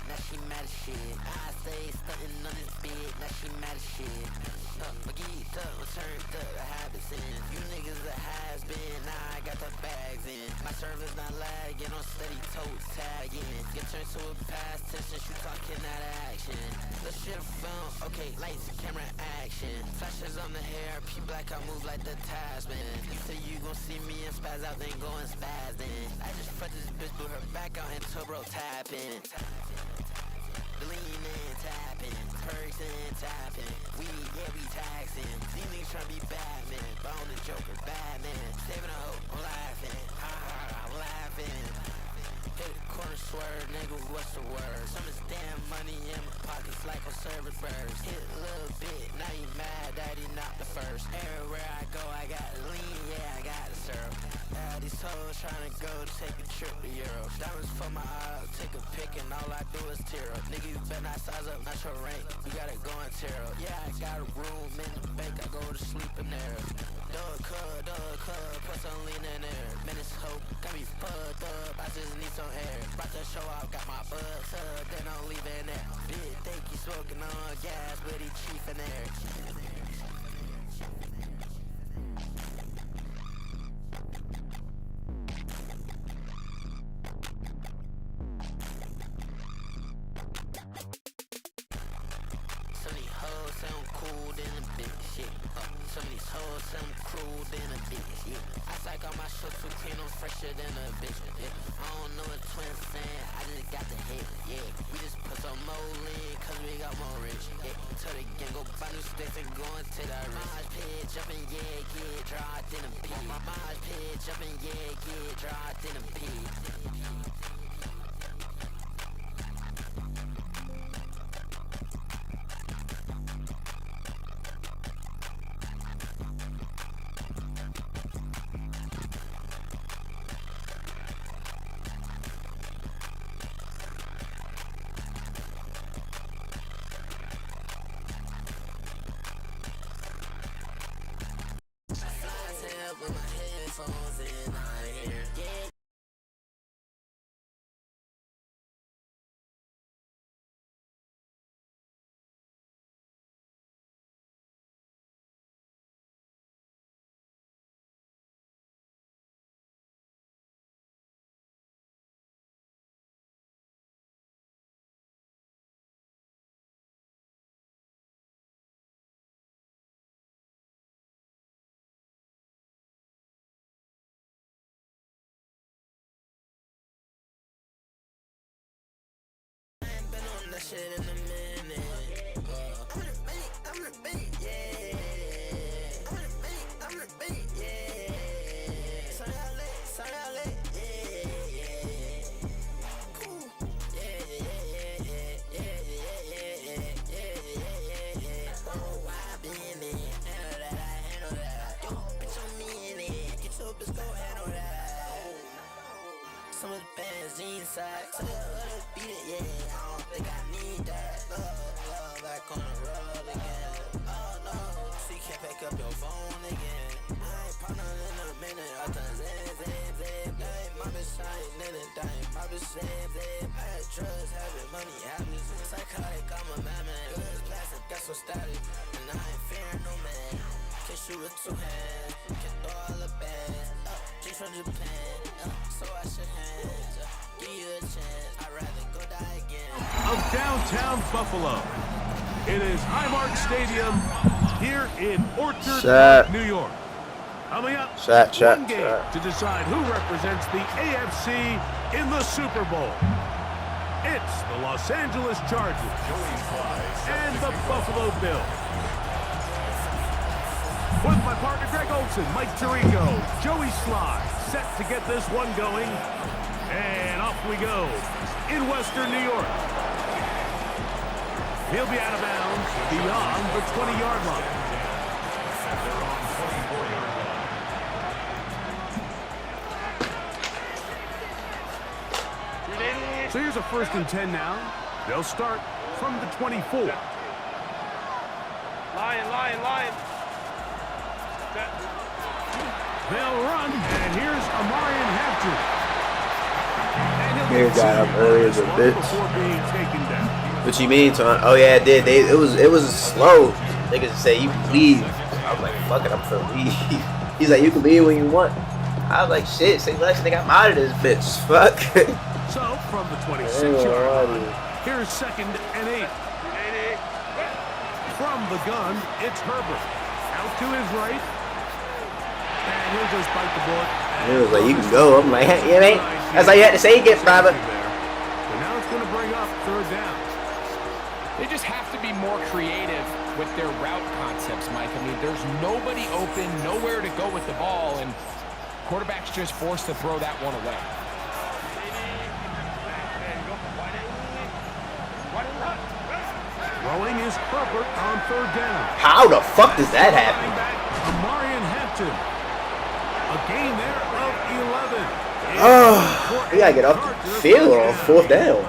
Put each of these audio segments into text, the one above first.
now she mad as shit. I stay stunting on this bed, now she mad as shit. Geeked up, turned up, the habits in. You niggas a has-been, now I got the bags in. My service not lagging, on steady toe tagging. Get turned to a past tense since you talking out of action. The shit film, okay, lights, camera, action. Flashes on the hair, P black, I move like the Tasman. You say you gon' see me and spaz out, then go and spaz in. I just fucked this bitch, threw her back out and bro tapping. The lean in, tapping. Perks in, tapping. We, yeah, we taxing. These niggas tryna be Batman. Bone the Joker, Batman. Saving a hoe, I'm laughing. Ha ha, I'm laughing. Hit the corner swerve, nigga, what's the word? Some of this damn money in my pockets like on service birds. Hit a little bit, now you mad that he not the first. Everywhere I go, I got lean, yeah, I got the syrup. These hoes tryna go take a trip to Europe. Diamonds for my eye, take a pic and all I do is tear up. Nigga, you better not size up, not your rank. You gotta go and tear up. Yeah, I got a room in the bank, I go to sleep in there. Dug cub, put some lean in there. Man, this hoe got me fucked up, I just need some air. Brought the show out, got my buzz up, then I'm leaving there. Bitch, think he smoking on gas, but he chief in there. Some of these hoes sound cruel than a bitch, yeah. I psych all my shows too clean, I'm fresher than a bitch, yeah. I don't know what twins saying, I just got the hit, yeah. We just put some more in, cause we got more rich, yeah. Tell the gang, go buy new sticks and go into that rich. Maj pit, jumping, yeah, get dropped in a pit. Maj pit, jumping, yeah, get dropped in a pit. With my headphones in, I hear, yeah. That shit in a minute. I'm the beat, yeah. I'm the beat, yeah. Sorry, yeah. Cool. Yeah. Oh, I been in. Handle that. Yo, bitch, I'm in it. Get your bitch, go handle that. Some of the bands inside. So let's beat it, yeah. I don't think I need that. Love, back on the road again. Oh no, so you can't pick up your phone again. I ain't partnered in a minute. I done zip. Dang, my bitch ain't in it. Dang, my bitch zip. I had drugs, having money, having psychotic. I'm a madman. Good plastic, got so static. And I ain't fearing no man. Can shoot with two hands. Can throw all the bands. Just from Japan. So I should hands. Give you a chance. I'd rather go die again. Of downtown Buffalo. It is Highmark Stadium here in Orchard Park, New York. Coming up, one game to decide who represents the AFC in the Super Bowl. It's the Los Angeles Chargers and the Buffalo Bills. With my partner Greg Olson, Mike Tirico, Joey Sly, set to get this one going. And off we go in Western New York. He'll be out of bounds beyond the 20-yard line. So here's a 1st and 10 now. They'll start from the 24. Lion. They'll run, and here's Amarian Hafter. And he'll Here got up early as a bitch. What you mean, Ton? Oh yeah, it did. It was slow. Niggas just say you can leave. I was like, fuck it, I'm finna leave. He's like, you can leave when you want. I was like, shit, say less, nigga, I'm out of this bitch. Fuck. So from the 26-yard line, here's 2nd and 8. From the gun, it's Herbert. Out to his right. And he'll just bite the bullet. He was like, you can go. I'm like, yeah, man. That's all you had to say, get private. And now it's going to bring up 3rd down. They just have to be more creative with their route concepts, Mike. I mean, there's nobody open, nowhere to go with the ball, and quarterback's just forced to throw that one away. Throwing is Herbert on 3rd down. How the fuck does that happen? Hampton. A gain there of 11. Oh, we gotta get off the field on 4th down.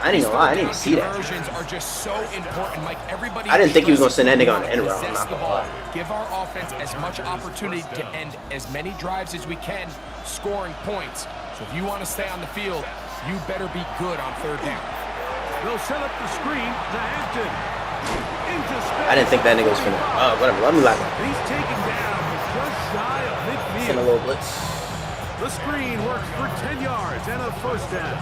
I ain't gonna lie, I didn't even see that. Are just so important, Mike. Everybody I didn't think he was gonna send that nigga on the end route. I'm not gonna lie. Give our offense as much opportunity to end as many drives as we can, scoring points. So if you want to stay on the field, you better be good on 3rd down. They'll set up the screen to Hampton. Into space. I didn't think that nigga was finna. Whatever. Let me like it. He's taken down just shy of midfield. Send a little blitz. The screen works for 10 yards and a 1st down.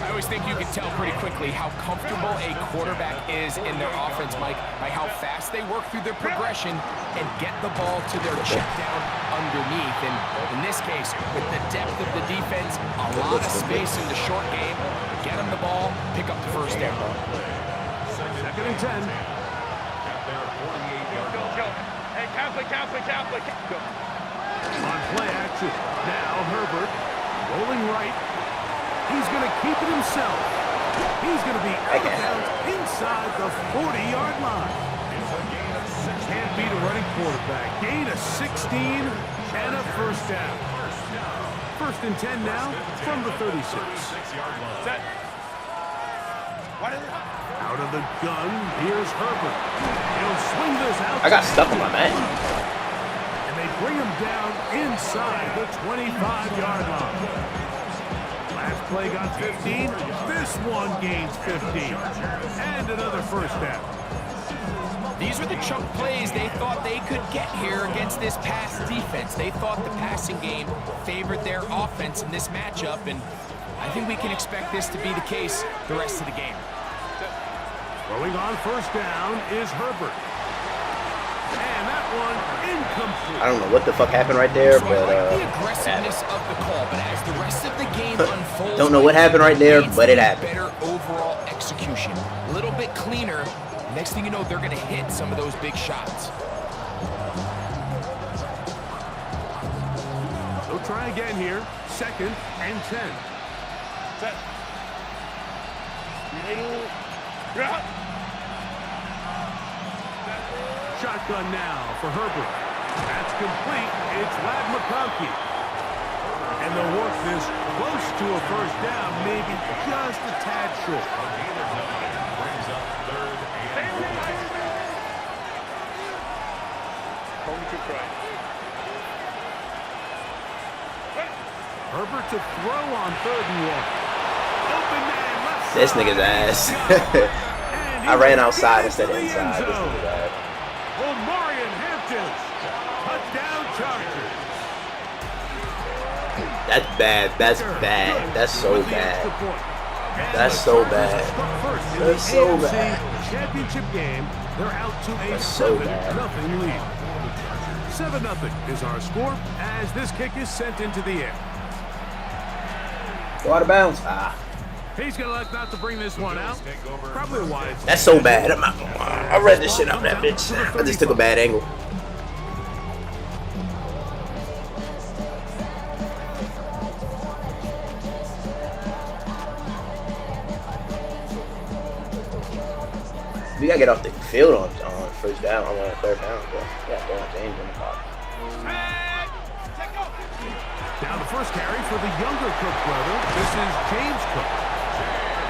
I always think you can tell pretty quickly how comfortable a quarterback is in their offense, Mike, by how fast they work through their progression and get the ball to their check down underneath. And in this case, with the depth of the defense, a lot of space in the short game, get them the ball, pick up the 1st down. 2nd and 10. Hey, Catholic. On play action. Now Herbert rolling right. He's going to keep it himself. He's going to be out of bounds inside the 40-yard line. Can't beat a running quarterback. Gain of 16 and a 1st down. 1st and 10 now from the 36. Set. Out of the gun, here's Herbert. He'll swing this out. I got stuck on my man. And they bring him down inside the 25-yard line. Last play got 15. This one gains 15. And another 1st down. These are the chunk plays they thought they could get here against this pass defense. They thought the passing game favored their offense in this matchup, and I think we can expect this to be the case the rest of the game. Throwing on 1st down is Herbert. And that one incomplete. I don't know what the fuck happened right there, So but I like the aggressiveness of the call, but as the rest of the game unfolds, don't know what happened right there, but it happened. Better overall execution, a little bit cleaner. Next thing you know, they're going to hit some of those big shots. They'll try again here. 2nd and 10. Set. Shotgun now for Herbert. That's complete. It's Lad McConkey. And they'll work this close to a 1st down, maybe just a tad short. Herbert to throw on 3rd and 1. Open man, left this side. nigga's ass. I ran outside instead of inside. This nigga's ass. Marion Hampton, touchdown Chargers. That's bad. That's bad. That's so bad. That's so bad. That's so bad. Championship game. They're out to a so 7-0 bad. lead. 7-0 is our score as this kick is sent into the air. Go out of bounds. Ah. He's gonna elect not to bring this one out. Probably why. That's so bad. I read this shit out that bitch. I just took a bad angle. We gotta get off the field on 1st down. I'm on 3rd down. Yeah, James in the box. Now the first carry for the younger Cook brother. This is James Cook.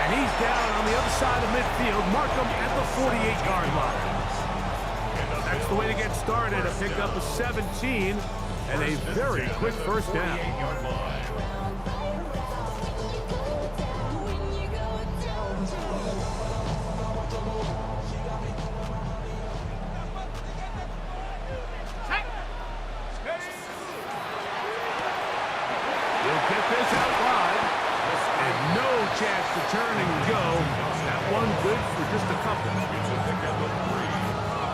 And he's down on the other side of midfield. Mark him at the 48-yard line. That's the way to get started. A pickup of 17 and a very quick 1st down. to turn and go. That one good for just a couple.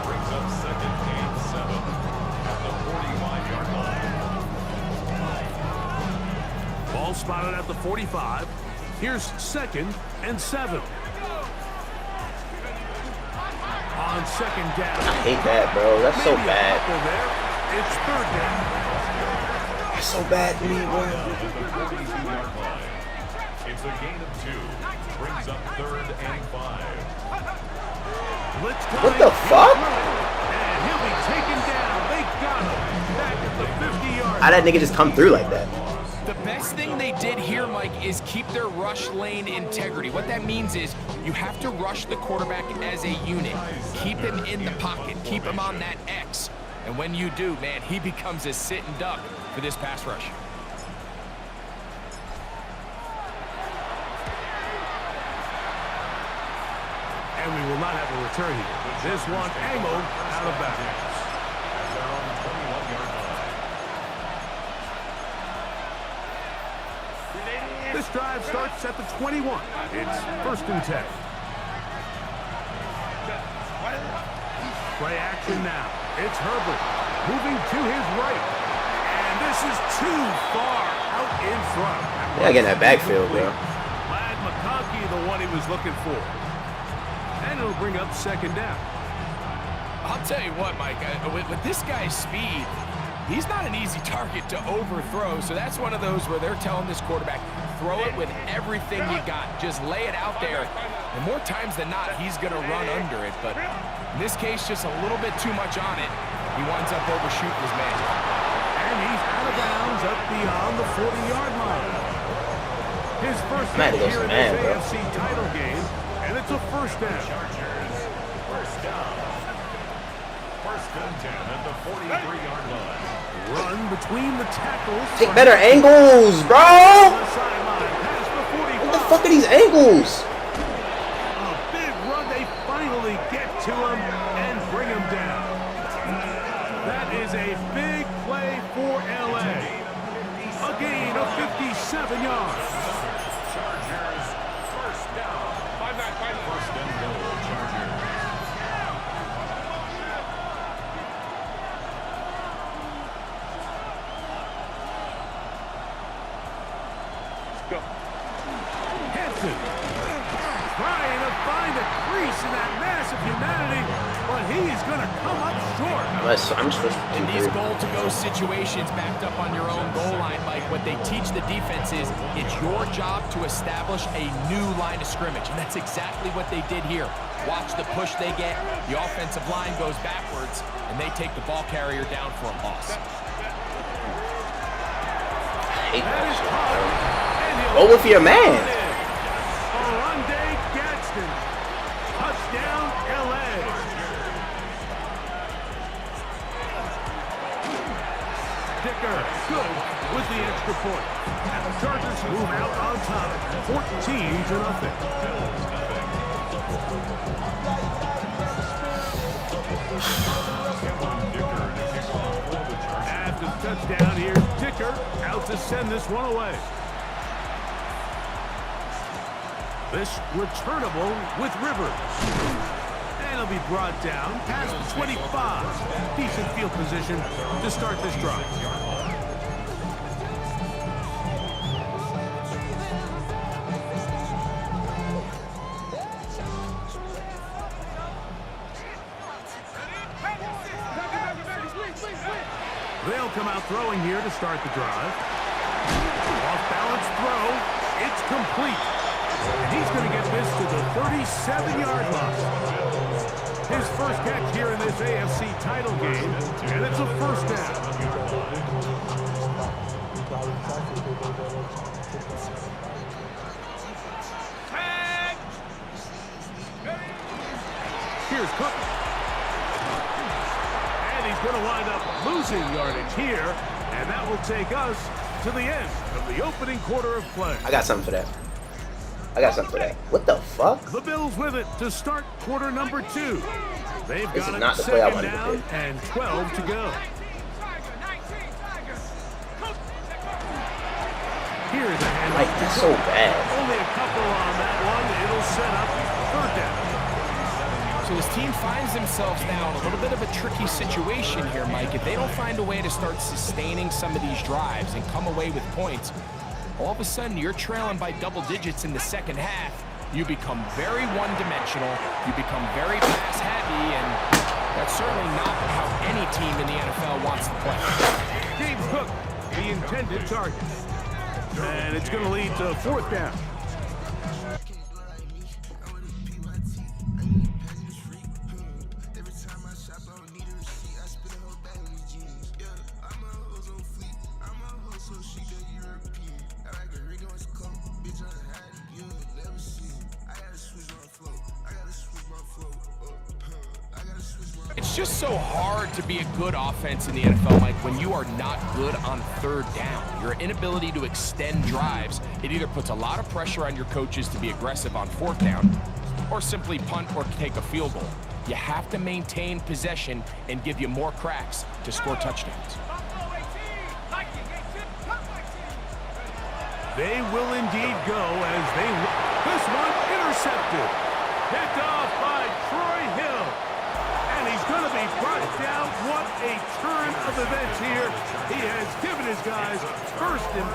Brings up second and 7 at the 45-yard line. Ball spotted at the 45. Here's second and 7. On second down. I hate that, bro. That's so bad. It's third down. That's so bad to me, bro. It's a gain of 2. Brings up third and 5. What the fuck? And he'll be taken down. They got him back at the 50-yard. How'd that nigga just come through like that? The best thing they did here, Mike, is keep their rush lane integrity. What that means is you have to rush the quarterback as a unit. Keep him in the pocket. Keep him on that X. And when you do, man, he becomes a sitting duck for this pass rush. And we will not have a return here. This one angled out of bounds. This drive starts at the 21. It's first and 10. Play action now. It's Herbert moving to his right. And this is too far out in front. Yeah, get in that backfield, bro. Glad McConkey, the one he was looking for. And it'll bring up second down. I'll tell you what, Mike, with this guy's speed, he's not an easy target to overthrow. So that's one of those where they're telling this quarterback, throw it with everything you got. Just lay it out there. And more times than not, he's going to run under it. But in this case, just a little bit too much on it. He winds up overshooting his man. And he's out of bounds up beyond the 40-yard line. His first Man, hit here in this bro. AFC title game. And it's a first down. First down. First and 10 at the 43-yard line. Run between the tackles. Take better angles, bro. What the fuck are these angles? A big run. They finally get to him and bring him down. That is a big play for LA. A gain of 57 yards. Chargers, first down. First and goal, Chargers. Go. Hanson trying to find a crease in that mass of humanity, but he's going to come up short. I'm supposed In to these do goal-to-go situations backed up on your own goal line, Mike, what they teach the defense is it's your job to establish a new line of scrimmage, and that's exactly what they did here. Watch the push they get. The offensive line goes backwards, and they take the ball carrier down for a loss. hate that shit, bro. Go with your man. Touchdown, LA. Dicker, good with the extra point. And the Chargers move out on top, 14-0. After the touchdown, here's Dicker out to send this one away. This returnable with Rivers. And it'll be brought down past the 25. Decent field position to start this drive. They'll come out throwing here to start the drive. Off-balance throw. It's complete. And he's going to get this to the 37-yard line. His first catch here in this AFC title game, and it's a first down. Here's Cook. And he's going to wind up losing yardage here, and that will take us to the end of the opening quarter of play. I got something for that. What the fuck? The Bills with it to start quarter number 2. They've This got is it not the play I second wanted to down do. and 12 to go. Here's a handoff. Like, that's so bad. Only a couple on that one. It'll set up 3rd down. So his team finds themselves now in a little bit of a tricky situation here, Mike. If they don't find a way to start sustaining some of these drives and come away with points, all of a sudden you're trailing by double digits in the second half. You become very one-dimensional. You become very pass-heavy, and that's certainly not how any team in the NFL wants to play. James Cook, the intended target. And it's going to lead to 4th down. It's just so hard to be a good offense in the NFL, Mike, when you are not good on 3rd down. Your inability to extend drives, it either puts a lot of pressure on your coaches to be aggressive on 4th down or simply punt or take a field goal. You have to maintain possession and give you more cracks to score touchdowns. They will indeed go as they... This one intercepted. Picked off by Troy Hill. And he's going to be brought down. What a turn of events here. He has given his guys 1st and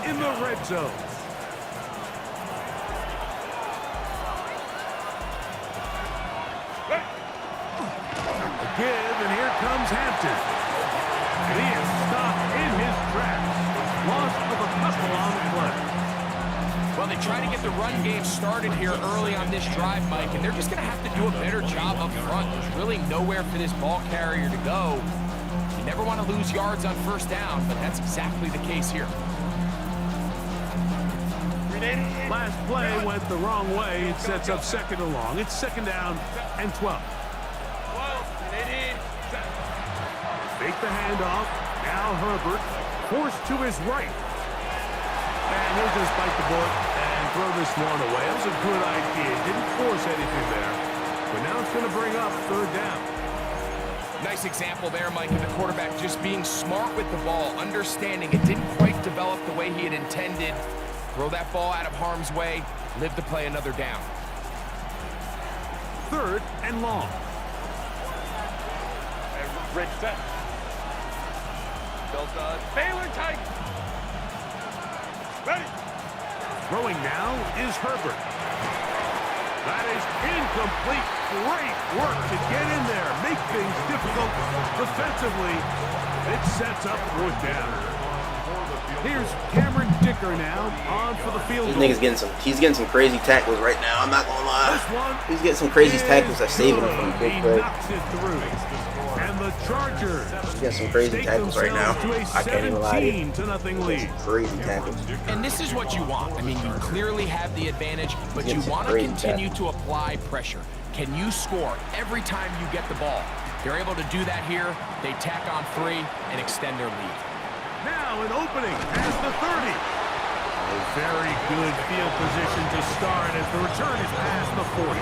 10 in the red zone. A give, and here comes Hampton. And he is stopped in his tracks. Loss of a couple on the play. Well, they try to get the run game started here early on this drive, Mike, and they're just going to have to do a better job up front. There's really nowhere for this ball carrier to go. You never want to lose yards on 1st down, but that's exactly the case here. Last play went the wrong way. It sets up 2nd and long. It's 2nd down and 12. Fake the handoff. Now Herbert forced to his right. And he'll just bite the bullet and throw this one away. That was a good idea. Didn't force anything there. But now it's going to bring up 3rd down. Nice example there, Mike, of the quarterback just being smart with the ball, understanding it didn't quite develop the way he had intended. Throw that ball out of harm's way, live to play another down. 3rd and long. Red set. Baylor tight. Ready. Throwing now is Herbert. That is incomplete. Great work to get in there. Make things difficult defensively. It sets up 4th down. Here's Cameron Dicker now on for the field goal. This nigga's getting some crazy tackles right now. I'm not gonna lie. He's getting some crazy tackles that's saving him from a big play. And the Chargers. He's got some crazy tackles right now. I can't even lie to you. Lead. Crazy tackles. And this is what you want. I mean, you clearly have the advantage, but you want to continue to apply pressure. Can you score every time you get the ball? They're able to do that here. They tack on 3 and extend their lead. Now an opening past the 30. A very good field position to start as the return is past the 40.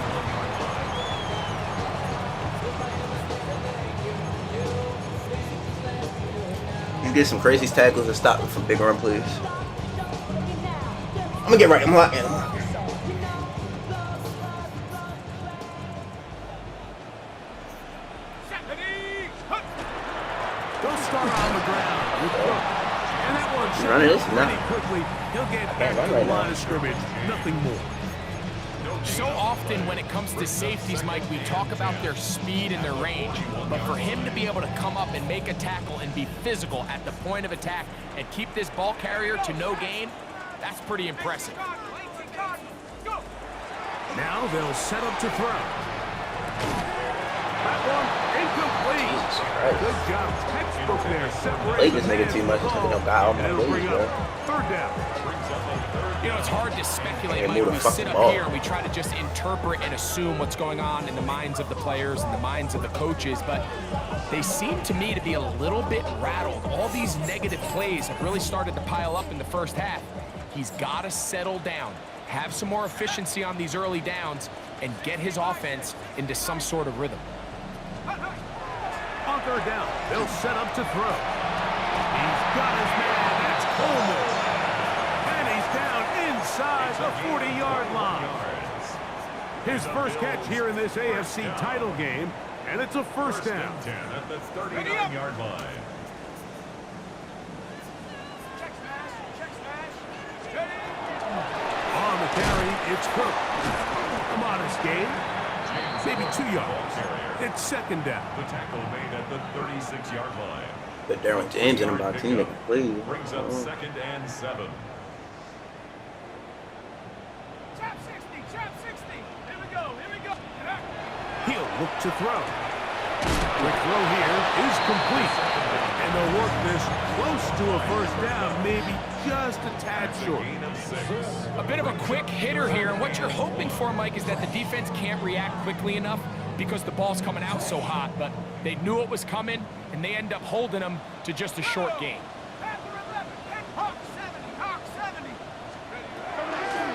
You get some crazy tackles and stop them from big run plays. I'm gonna get right. I'm locking. They'll start on the ground with Cook. And that one Running this? No. quickly. He'll get back to the line of scrimmage. Nothing more. So often when it comes to safeties, Mike, we talk about their speed and their range. But for him to be able to come up and make a tackle and be physical at the point of attack and keep this ball carrier to no gain, that's pretty impressive. Now they'll set up to throw. That one incomplete. Good job. Textbook there. Play this nigga too much. This nigga don't got all my plays, bro. 3rd down. You know, it's hard to speculate, Mike, when we sit up here and we try to just interpret and assume what's going on in the minds of the players and the minds of the coaches, but they seem to me to be a little bit rattled. All these negative plays have really started to pile up in the first half. He's got to settle down, have some more efficiency on these early downs, and get his offense into some sort of rhythm. On 3rd down, they'll set up to throw. He's got his man. That's Coleman. And 40-yard line. His first catch here in this AFC title game, and it's a first down. At the 39-yard line. On the carry, it's Cook. A modest gain, maybe 2 yards. It's second down. The tackle made at the 36-yard line. But Derwin James in about team making plays. Brings up 2nd and 7. Trap 60, trap 60. Here we go, here we go. He'll look to throw. Quick throw here is complete. And they'll work this close to a first down, maybe just a tad short. Gain of 6. A bit of a quick hitter here, and what you're hoping for, Mike, is that the defense can't react quickly enough because the ball's coming out so hot, but they knew it was coming, and they end up holding them to just a short gain.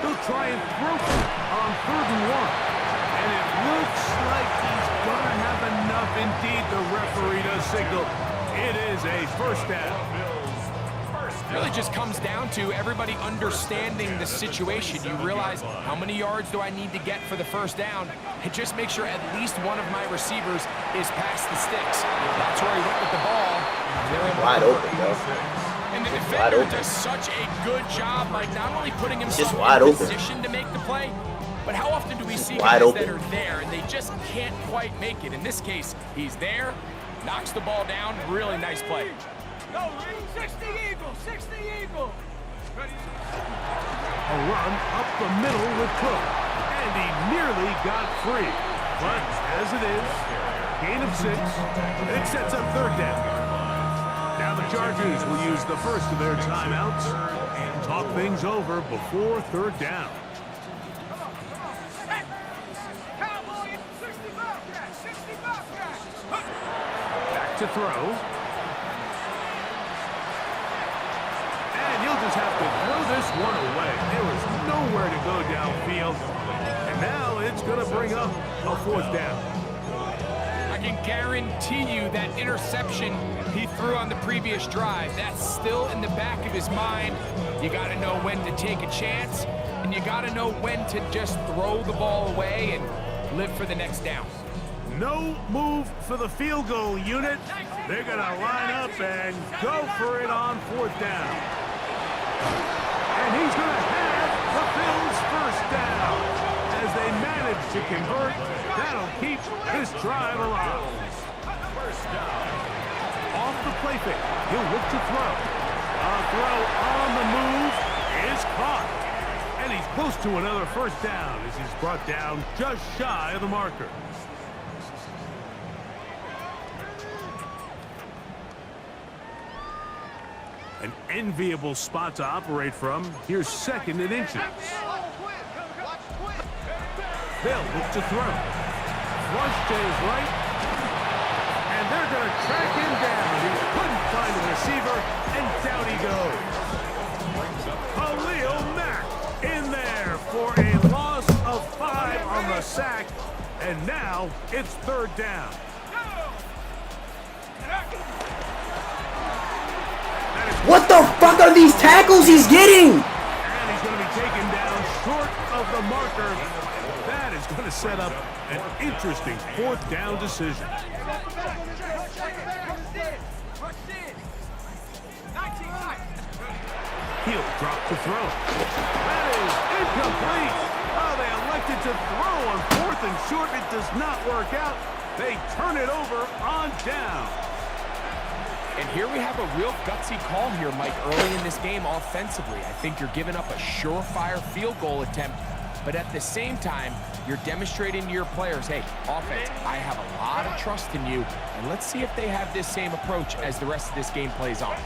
They'll try and throw for it on 3rd and 1. And it looks like he's going to have enough. Indeed, the referee does signal. It is a first down. It really just comes down to everybody understanding the situation. You realize how many yards do I need to get for the first down, and just make sure at least one of my receivers is past the sticks. That's where he went with the ball. Wide open, bro. And the defender does such a good job, like not only putting himself in position to make the play, but how often do we see guys that are there and they just can't quite make it? In this case, he's there, knocks the ball down, really nice play. Go, 60 Eagle, 60 Eagle. A run up the middle with Cook. And he nearly got free. But as it is, gain of 6, and it sets up 3rd down. Now the Chargers will use the first of their timeouts and talk things over before 3rd down. Back to throw. And he'll just have to throw this one away. There was nowhere to go downfield. And now it's going to bring up a 4th down. I can guarantee you that interception he threw on the previous drive, that's still in the back of his mind. You got to know when to take a chance, and you got to know when to just throw the ball away and live for the next down. No move for the field goal unit. They're going to line up and go for it on 4th down. And he's going to have the Bills' first down. As they manage to convert, that'll keep this drive alive. First down. Off the play fake, he'll look to throw. A throw on the move is caught. And he's close to another first down as he's brought down just shy of the marker. An enviable spot to operate from. Here's 2nd and inches. They'll look to throw. Flush to his right. And they're going to track him down. He couldn't find a receiver, and down he goes. Khalil Mack in there for a loss of 5 on the sack. And now it's 3rd down. What the fuck are these tackles he's getting? And he's going to be taken down short of the marker. That is going to set up an interesting 4th down decision. He'll drop to throw. That is incomplete. Oh, they elected to throw on 4th and short. It does not work out. They turn it over on down. And here we have a real gutsy call here, Mike, early in this game offensively. I think you're giving up a surefire field goal attempt, but at the same time, you're demonstrating to your players, hey, offense, I have a lot of trust in you, and let's see if they have this same approach as the rest of this game plays on.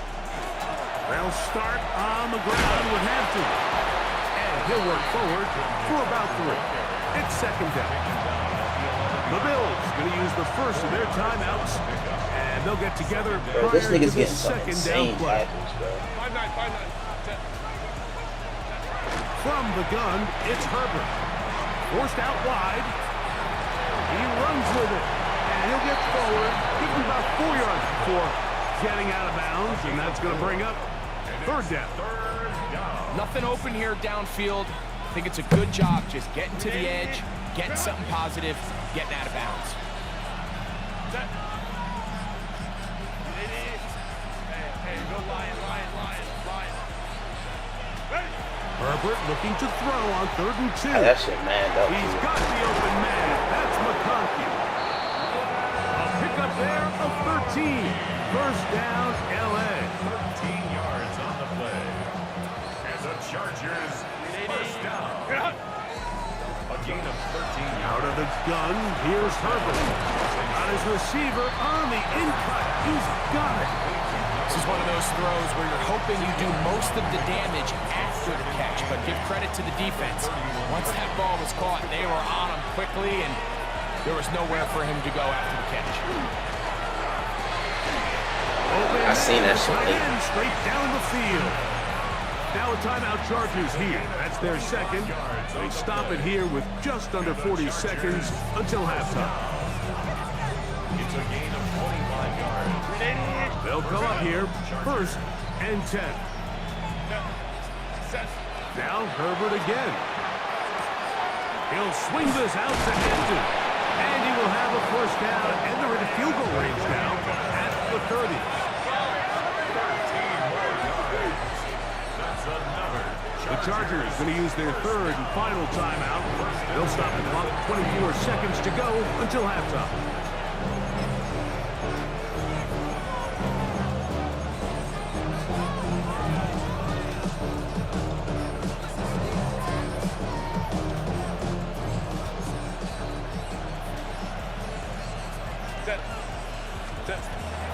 They'll start on the ground with Hampton. And he'll work forward for about 3. It's 2nd down. The Bills going to use the first of their timeouts. And they'll get together prior This nigga's to the getting some 2nd insane down play. tackles, bro. 5-9. From the gun, it's Herbert. Forced out wide. He runs with it. And he'll get forward. Give him about 4 yards before getting out of bounds. And that's going to bring up 3rd down. Nothing open here downfield. think it's a good job just getting to the edge, getting something positive, getting out of bounds. Herbert looking to throw on 3rd and 2. That shit manned up. He's got the open man. That's McConkey. A pickup there of 13. First down, LA. 13 yards on the play. And the Chargers, first down. A gain of 13 yards. Out of the gun, here's Herbert. On his receiver on the in-cut. He's got it. This is one of those throws where you're hoping you do most of the damage after the catch, but give credit to the defense. Once that ball was caught, they were on him quickly, and there was nowhere for him to go after the catch. I seen that shit. Straight down the field. Now a timeout Chargers here. That's their second. They stop it here with just under 40 seconds until halftime. It's a gain of 25 yards. They'll come up here, 1st and 10. Now Herbert again. He'll swing this out to Hampton. And he will have a first down, and they're in field goal range now at the 30. The Chargers going to use their 3rd and final timeout. They'll stop the clock, 24 seconds to go until halftime.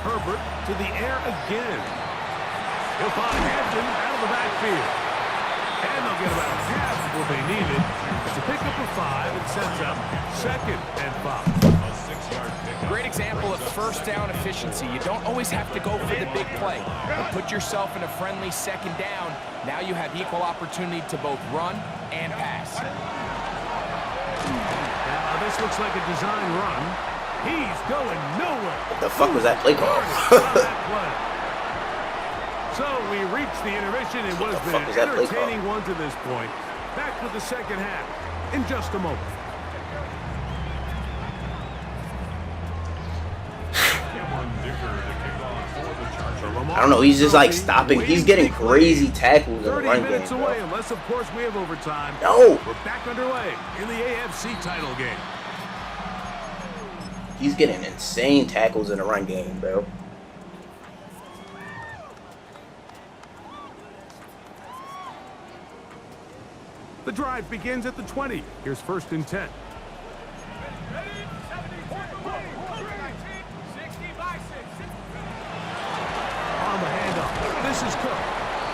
Herbert to the air again. He'll find Hampton out of the backfield. And they'll get about half of what they needed. It's a pickup of 5 and sets up 2nd and 5. A 6-yard pickup. Great example of first down efficiency. You don't always have to go for the big play, but put yourself in a friendly 2nd down. Now you have equal opportunity to both run and pass. Now this looks like a design run. He's going nowhere. What the fuck was that play call? So we reached the intermission in what has been an entertaining one to this point. Back with the second half in just a moment. I don't know. He's just like stopping. He's getting crazy tackles in the run game. 30 minutes away, unless of course we have overtime. No. We're back underway in the AFC title game. He's getting insane tackles in the run game, bro. The drive begins at the 20. Here's 1st and 10. On the handoff, this is Cook.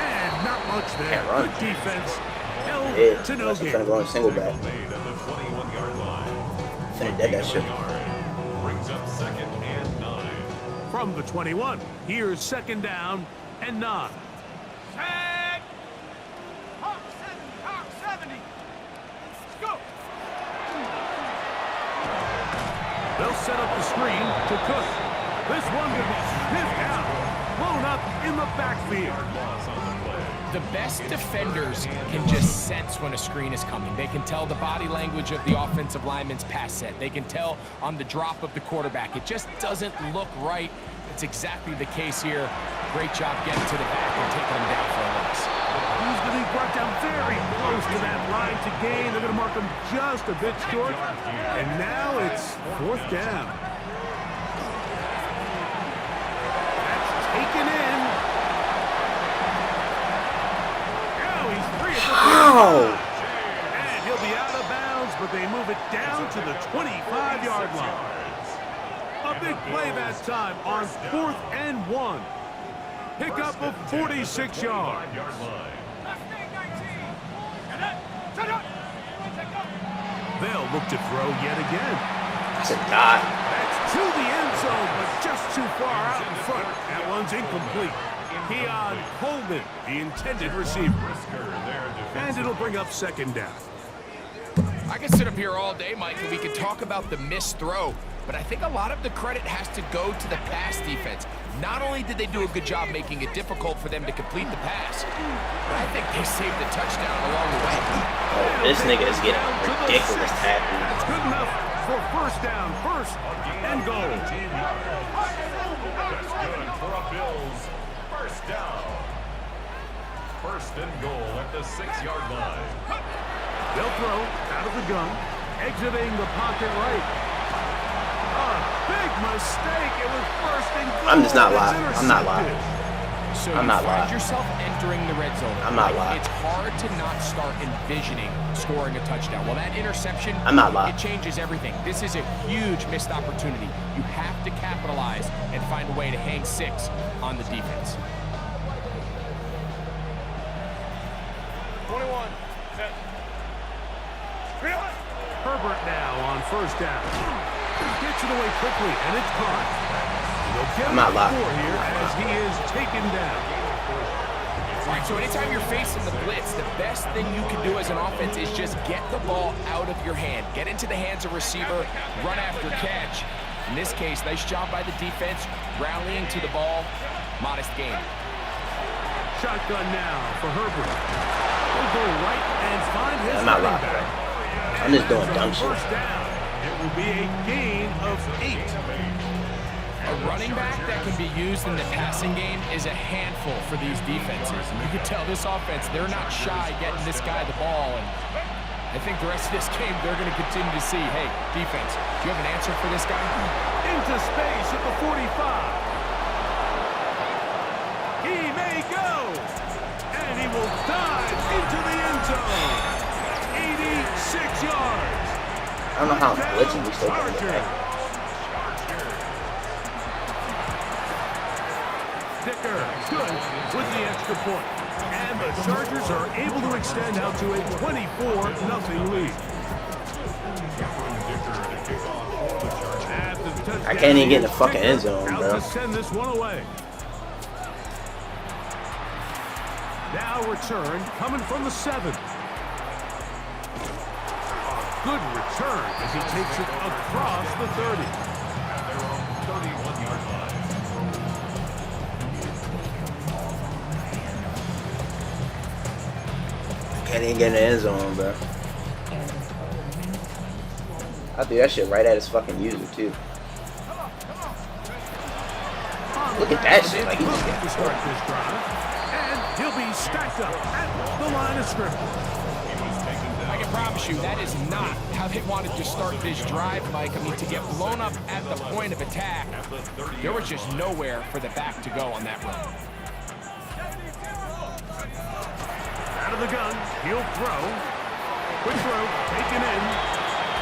And not much there. Good defense. Held to no gain. Finna go on single back. Finna dead that shit. Brings up 2nd and 9. From the 21, here's 2nd down and 9. Set. Hawk 70. Go. They'll set up the screen to Cook. This one will be sniffed out. Blown up in the backfield. The best defenders can just sense when a screen is coming. They can tell the body language of the offensive lineman's pass set. They can tell on the drop of the quarterback. It just doesn't look right. It's exactly the case here. Great job getting to the back and taking him down for a loss. He's going to be brought down very close to that line to gain. They're going to mark him just a bit short. And now it's 4th down. That's taken in. Now he's free at the 35. And he'll be out of bounds, but they move it down to the 25-yard line. A big play that time on 4th and 1. Pickup of 46 yards. They'll look to throw yet again. That's a dot. That's to the end zone, but just too far out in front. That one's incomplete. Keon Coleman, the intended receiver. And it'll bring up 2nd down. I could sit up here all day, Mike, and we could talk about the missed throw, but I think a lot of the credit has to go to the pass defense. Not only did they do a good job making it difficult for them to complete the pass, but I think they saved the touchdown along the way. This nigga is getting ridiculous tackling. That's good enough for first down, first and goal. That's good for a Bills first down. First and goal at the 6-yard line. They'll throw out of the gun, exiting the pocket right. Big mistake. It was first and goal. I'm just not lying. I'm not lying. So I'm you not find lying. yourself entering the red zone. I'm not lying. It's hard to not start envisioning scoring a touchdown. Well, that interception, I'm not lying. it changes everything. This is a huge missed opportunity. You have to capitalize and find a way to hang 6 on the defense. 21. Set. Herbert now on first down. Gets it away quickly, and it's caught. They'll get I'm not lying. Here as he is taken down. All right, so anytime you're facing the blitz, the best thing you can do as an offense is just get the ball out of your hand. Get into the hands of receiver, run after catch. In this case, nice job by the defense, rallying to the ball. Modest gain. Shotgun now for Herbert. He'll go right and find his I'm not running lying. back. I'm just doing dumb shit. First down. It will be a gain of 8. A running back that can be used in the passing game is a handful for these defenses. You can tell this offense, they're not shy getting this guy the ball. And I think the rest of this game, they're going to continue to see, hey, defense, do you have an answer for this guy? Into space at the 45. He may go. And he will dive into the end zone. 86 yards. I don't know how I'm blitzing. We still getting it back. Dicker, good with the extra point. And the Chargers are able to extend out to a 24-0 lead. I can't even get in the fucking end zone, Out bro. to send this one away. Now return coming from the 7. Good return as he takes it across the 30. At their own 31-yard line. Can't even get in the end zone, bro. I do that shit right at his fucking user, too. Look at that shit. Like, he just To got start this drive, and he'll be stacked up at the line of scrimmage. I can promise you that is not how they wanted to start this drive, Mike. I mean, to get blown up at the point of attack, there was just nowhere for the back to go on that run. Out of the gun, he'll throw. Quick throw, taken in.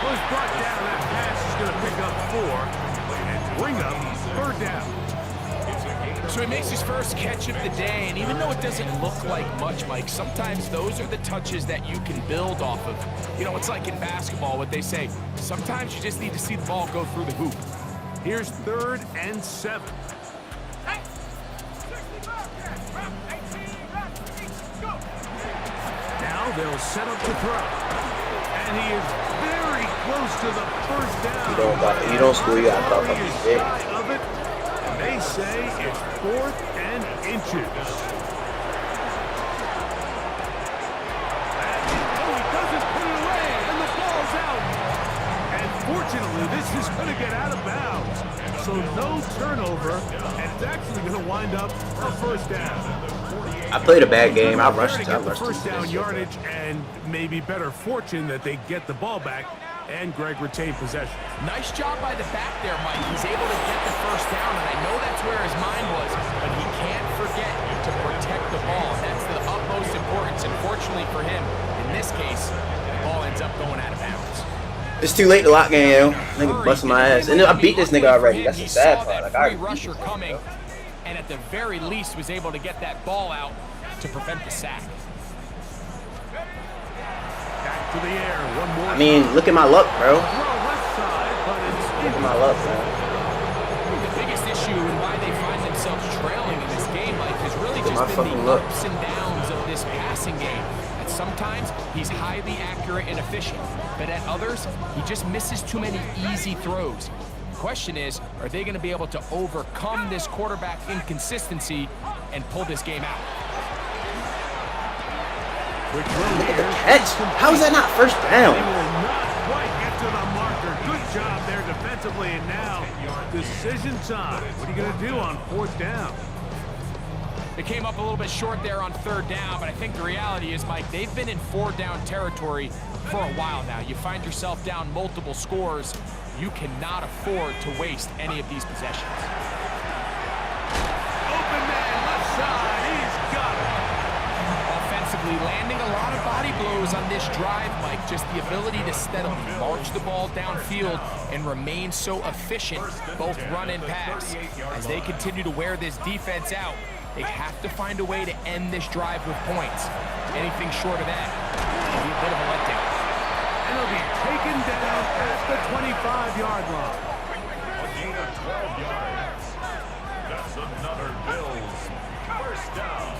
Was brought down. That pass is going to pick up 4 and bring up third down. So he makes his first catch of the day, and even though it doesn't look like much, Mike, sometimes those are the touches that you can build off of. You know, it's like in basketball, what they say, sometimes you just need to see the ball go through the hoop. Here's 3rd and 7. Now they'll set up to throw. And he is very close to the first down. You don't score, you gotta talk up He is your shit. shy of it, and they say it's 4th and inches. Oh, he doesn't put it away, and the ball's out. And fortunately, this is going to get out of bounds. So no turnover, and it's actually going to wind up a first down. I played a bad game. I rushed Trying it. I to get the rushed first it. down yardage, and maybe better fortune that they get the ball back and Greg retained possession. Nice job by the back there, Mike. He's able to get the first down, and I know that's where his mind was, but he can't forget to protect the ball. That's the utmost importance, and fortunately for him, in this case, the ball ends up going out of bounds. It's too late to lock in, yo. Nigga busting my ass. And I beat this nigga already. That's the sad part. Like, I already beat rusher this nigga, coming, bro. and at the very least was able to get that ball out to prevent the sack. Back to the air, one more. I mean, look at my luck, bro. Throw left side, but it's Look at my luck, man. The biggest issue and why they find themselves trailing in this game, Mike, has really Look at my just been fucking the luck. ups and downs of this passing game. And sometimes he's highly accurate and efficient, but at others, he just misses too many easy throws. The question is, are they going to be able to overcome this quarterback inconsistency and pull this game out? Which will Look at the catch. How is that not first down? They will not quite get to the marker. Good job there defensively. And now, decision time. What are you going to do on 4th down? They came up a little bit short there on 3rd down, but I think the reality is, Mike, they've been in 4-down territory for a while now. You find yourself down multiple scores. You cannot afford to waste any of these possessions. Open man, left side. He's got it. Offensively, landing a lot of body blows on this drive, Mike. Just the ability to steadily march the ball downfield and remain so efficient, both run and pass. As they continue to wear this defense out, they have to find a way to end this drive with points. Anything short of that will be a bit of a letdown. And he'll be taken down at the 25-yard line. A gain of 12 yards. That's another Bills first down.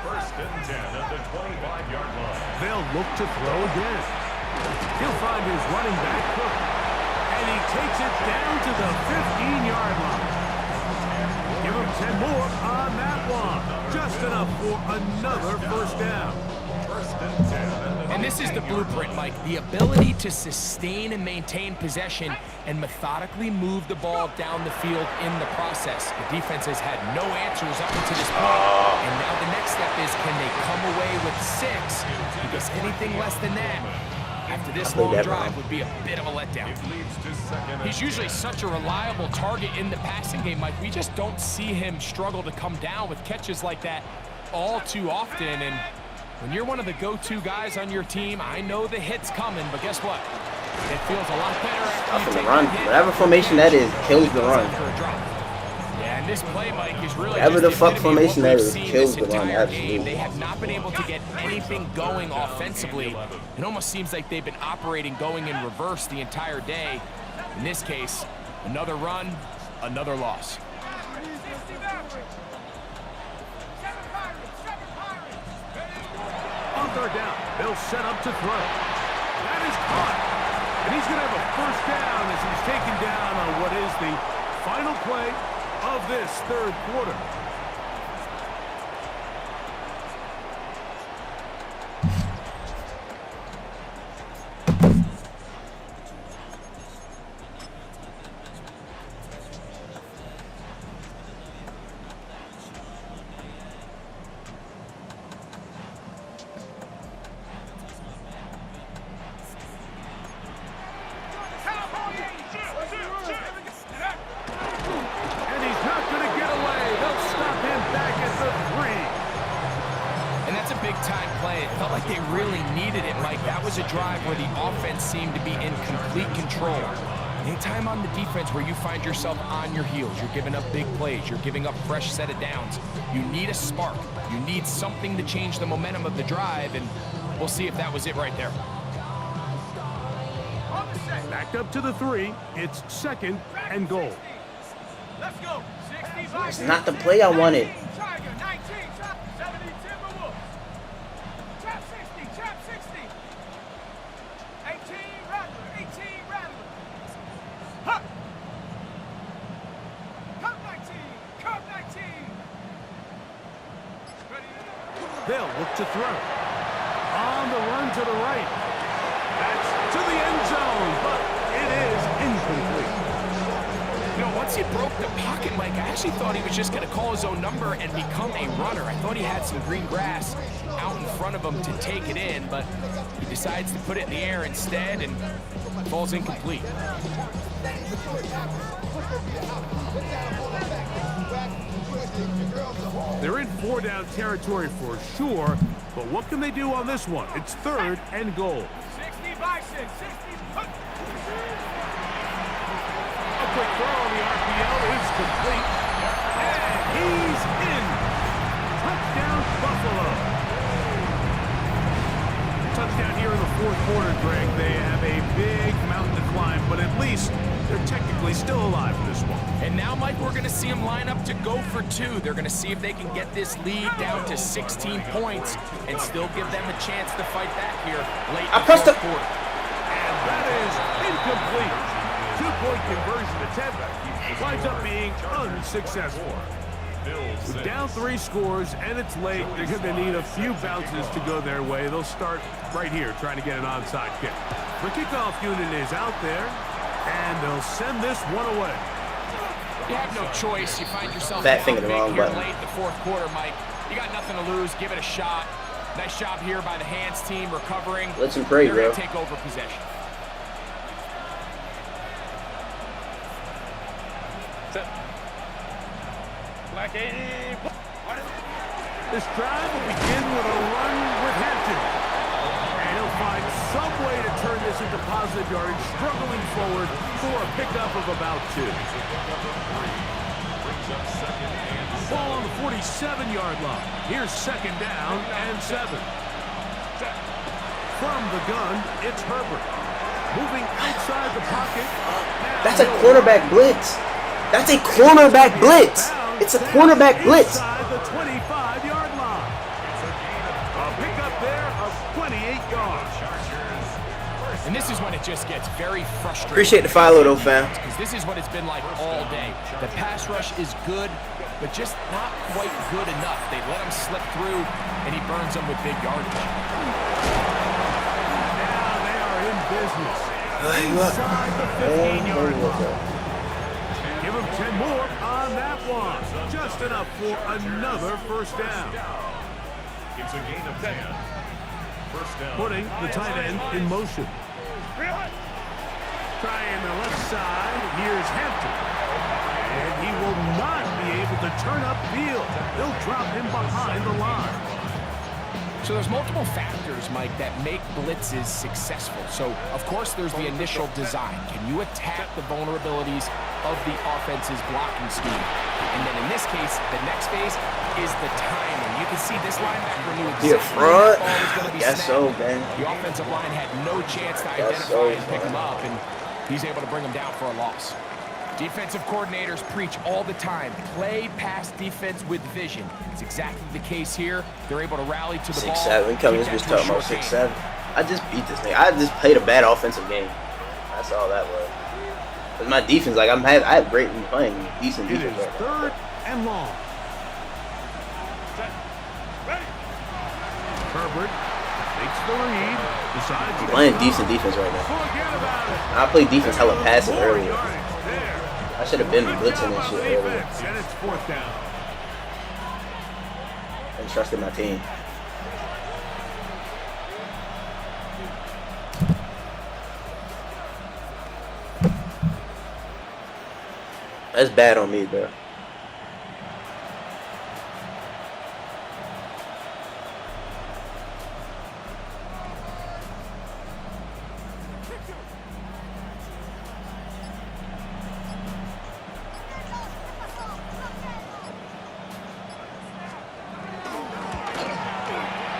1st and 10 at the 25-yard line. They'll look to throw again. He'll find his running back, Cook. And he takes it down to the 15-yard line. Give him 10 more on that one. Just enough for another first down. 1st and 10. And this is the blueprint, Mike. The ability to sustain and maintain possession and methodically move the ball down the field in the process. The defense has had no answers up until this point. And now the next step is, can they come away with 6? Because anything less than that, after this long drive, would be a bit of a letdown. He's usually such a reliable target in the passing game, Mike. We just don't see him struggle to come down with catches like that all too often. And when you're one of the go-to guys on your team, I know the hit's coming, but guess what? It feels a lot better after you take run. Whatever formation that is, kills the run. Yeah, and this play, Mike, is really whatever the fuck formation that is, seen kills this the run. entire Absolutely. game. They have not been able to get anything going offensively. It almost seems like they've been operating going in reverse the entire day. In this case, another run, another loss. On 3rd down, they'll set up to throw. That is caught. And he's going to have a first down as he's taken down on what is the final play of this 3rd quarter. Seem to be in complete control. Anytime on the defense where you find yourself on your heels, you're giving up big plays, you're giving up fresh set of downs, you need a spark. You need something to change the momentum of the drive, and we'll see if that was it right there. Back up to the 3. It's 2nd and goal. Let's go. It's not the play I wanted. They'll look to throw. On the run to the right. That's to the end zone, but it is incomplete. You know, once he broke the pocket, Mike, I actually thought he was just going to call his own number and become a runner. I thought he had some green grass out in front of him to take it in, but he decides to put it in the air instead and falls incomplete. They're in 4-down territory for sure, but what can they do on this one? It's 3rd and goal. 60 Bison, 60. A quick throw on the RPO is complete. And he's in. Touchdown, Buffalo. Touchdown here in the 4th quarter, Greg. They have a big mountain to climb, but at least they're technically still alive in this one. And now, Mike, we're going to see them line up to go for 2. They're going to see if they can get this lead down to 16 points and still give them a chance to fight back here late in the 4th quarter. And that is incomplete. 2-point conversion attempt winds up being unsuccessful. Bills With down 3 scores and it's late, they're going to need a few bounces to go their way. They'll start right here trying to get an onside kick. The kickoff unit is out there, and they'll send this one away. You have no choice. You find yourself Fat down finger the big wrong here button. late in the fourth quarter, Mike. You got nothing to lose. Give it a shot. Nice job here by the hands team recovering. Let's pray, They're bro. gonna take over possession. This drive will begin with a run with Hampton. And he'll find some way to turn this into positive yardage, struggling forward for a pickup of about 2. Ball on the 47-yard line. Here's 2nd down and 7. From the gun, it's Herbert. Moving outside the pocket. That's a quarterback blitz. That's a cornerback blitz. It's a cornerback blitz. Inside the 25-yard line. A pickup there of 28 yards. And this is when it just gets very frustrating. Appreciate the follow, though, fam. Because this is what it's been like all day. The pass rush is good, but just not quite good enough. They let him slip through, and he burns them with big yardage. Now they are in business. Inside the 15-yard line. Give him 10 more on that one. Just enough for another first down. It's a gain of 10. First down. Putting the tight end in motion. Trying the left side. Here's Hampton. And he will not be able to turn upfield. They'll drop him behind the line. So there's multiple factors, Mike, that make blitzes successful. So, of course, there's the initial design. Can you attack the vulnerabilities of the offense's blocking scheme? And then in this case, the next phase is the timing. You can see this linebacker knew exactly front. when that ball was going to be Guess snapped. so, man. The offensive line had no chance to Guess identify so, and pick him man. up, and he's able to bring him down for a loss. Defensive coordinators preach all the time, play pass defense with vision. It's exactly the case here. They're able to rally to the ball. 6'7". Cummings keep was that to a talking about short 6'7". game. I just beat this nigga. I just played a bad offensive game. That's all that was. Cause my defense, like I have great playing decent It defense is right now. 3rd and long. Herbert takes the lead. Decides to Playing decent defense right now. forget about it. I played defense hella passive More earlier. yardage there. I should have been Good blitzing job and on shit earlier defense, and it's 4th down. and trusted my team. That's bad on me, bro.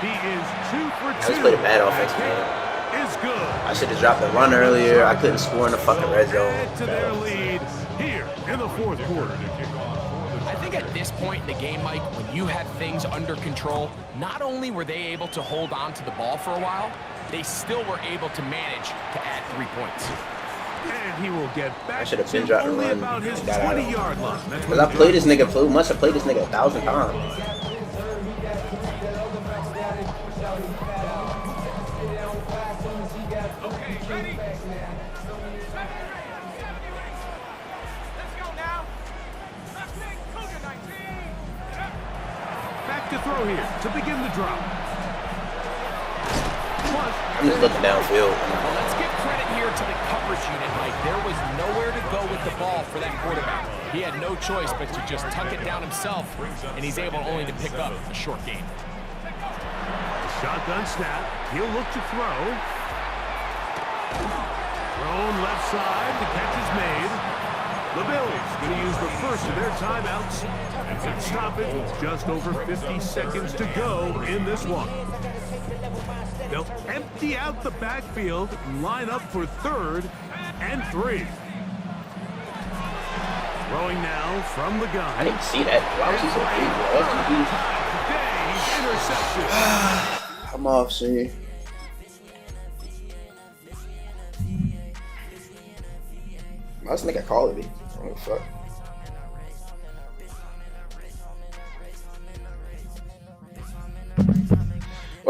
He is 2 for 2. I just played a bad offensive game. Is good. I should have dropped the run earlier. I couldn't score in the fucking red zone. Add to their lead here in the 4th quarter. I think at this point in the game, Mike, when you have things under control, not only were they able to hold on to the ball for a while, they still were able to manage to add 3 points. And he will get back I should have been to dropping only run about his and got out of it. 20-yard line. That's Cause what I played this nigga flu. Must have played this nigga 1,000 times. Okay, ready? Let's go now. Left wing, Cougar 19. back to throw here to begin the drop. Plus, I'm just looking downfield. Well, let's give credit here to the coverage unit, Mike. There was nowhere to go with the ball for that quarterback. He had no choice but to just tuck it down himself, and he's able only to pick up a short gain. shotgun snap. He'll look to throw. Thrown left side. The catch is made. The Bills going to use the first of their timeouts and stop it with just over 50 seconds to go in this one. They'll empty out the backfield and line up for 3rd and 3. Throwing now from the gun. I didn't see that. Why was he so big, bro? Today, he's intercepted. I'm off, see. Let's make a call of it. Oh, fuck.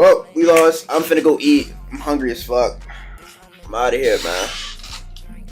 Well, we lost. I'm finna go eat. I'm hungry as fuck. I'm out of here, man.